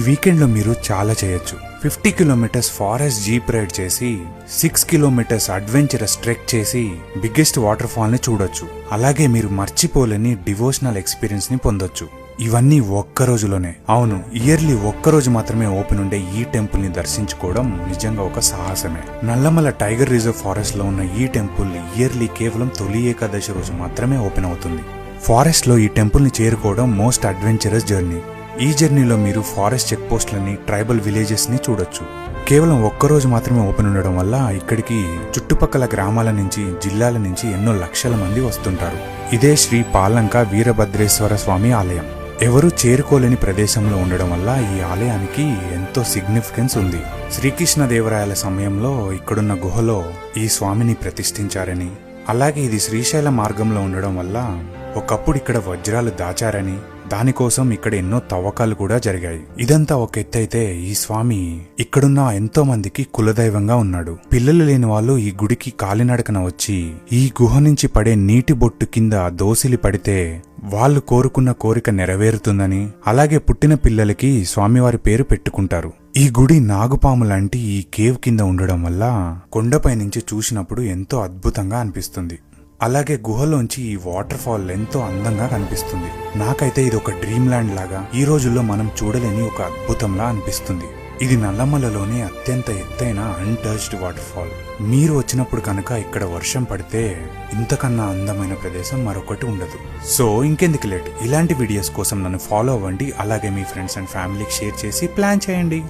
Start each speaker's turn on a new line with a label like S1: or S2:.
S1: Weekend లో మీరు చాలా చేయొచ్చు. 50 కిలోమీటర్స్ ఫారెస్ట్ జీప్ రైడ్ చేసి 6 కిలోమీటర్స్ అడ్వెంచరస్ ట్రెక్ చేసి బిగ్గెస్ట్ వాటర్ ఫాల్ ని చూడొచ్చు. అలాగే మీరు మర్చిపోలేని డివోషనల్ ఎక్స్పీరియన్స్ ని పొందొచ్చు. ఇవన్నీ ఒక్క రోజులోనే. అవును, ఇయర్లీ ఒక్కరోజు మాత్రమే ఓపెన్ ఉండే ఈ టెంపుల్ ని దర్శించుకోవడం నిజంగా ఒక సాహసమే. నల్లమల టైగర్ రిజర్వ్ ఫారెస్ట్ లో ఉన్న ఈ టెంపుల్ ఇయర్లీ కేవలం తొలి ఏకాదశి రోజు మాత్రమే ఓపెన్ అవుతుంది. ఫారెస్ట్ లో ఈ టెంపుల్ ని చేరుకోవడం మోస్ట్ అడ్వెంచరస్ జర్నీ. ఈ జర్నీలో మీరు ఫారెస్ట్ చెక్ పోస్ట్లని, ట్రైబల్ విలేజెస్ ని చూడొచ్చు. కేవలం ఒక్కరోజు మాత్రమే ఓపెన్ ఉండడం వల్ల ఇక్కడికి చుట్టుపక్కల గ్రామాల నుంచి, జిల్లాల నుంచి ఎన్నో లక్షల మంది వస్తుంటారు. ఇదే శ్రీ పాలంక వీరభద్రేశ్వర స్వామి ఆలయం. ఎవరూ చేరుకోలేని ప్రదేశంలో ఉండడం వల్ల ఈ ఆలయానికి ఎంతో సిగ్నిఫికెన్స్ ఉంది. శ్రీకృష్ణదేవరాయల సమయంలో ఇక్కడున్న గుహలో ఈ స్వామిని ప్రతిష్ఠించారని, అలాగే ఇది శ్రీశైల మార్గంలో ఉండడం వల్ల ఒకప్పుడు ఇక్కడ వజ్రాలు దాచారని, దానికోసం ఇక్కడ ఎన్నో తవ్వకాలు కూడా జరిగాయి. ఇదంతా ఒక ఎత్తైతే ఈ స్వామి ఇక్కడున్న ఎంతో మందికి కులదైవంగా ఉన్నాడు. పిల్లలు లేని వాళ్ళు ఈ గుడికి కాలినడకన వచ్చి ఈ గుహ నుంచి పడే నీటి బొట్టు కింద దోసిలి పడితే వాళ్ళు కోరుకున్న కోరిక నెరవేరుతుందని, అలాగే పుట్టిన పిల్లలకి స్వామివారి పేరు పెట్టుకుంటారు. ఈ గుడి నాగుపాము లాంటి ఈ కేవ్ కింద ఉండడం వల్ల కొండపై నుంచి చూసినప్పుడు ఎంతో అద్భుతంగా అనిపిస్తుంది. అలాగే గుహలోంచి ఈ వాటర్ ఫాల్ ఎంతో అందంగా కనిపిస్తుంది. నాకైతే ఇది ఒక డ్రీమ్ ల్యాండ్ లాగా, ఈ రోజుల్లో మనం చూడలేని ఒక అద్భుతంలా అనిపిస్తుంది. ఇది నల్లమలలోనే అత్యంత ఎత్తైన అన్టచ్డ్ వాటర్ ఫాల్. మీరు వచ్చినప్పుడు కనుక ఇక్కడ వర్షం పడితే ఇంతకన్నా అందమైన ప్రదేశం మరొకటి ఉండదు. సో ఇంకెందుకు లేట్, ఇలాంటి వీడియోస్ కోసం నన్ను ఫాలో అవ్వండి. అలాగే మీ ఫ్రెండ్స్ అండ్ ఫ్యామిలీకి షేర్ చేసి ప్లాన్ చేయండి.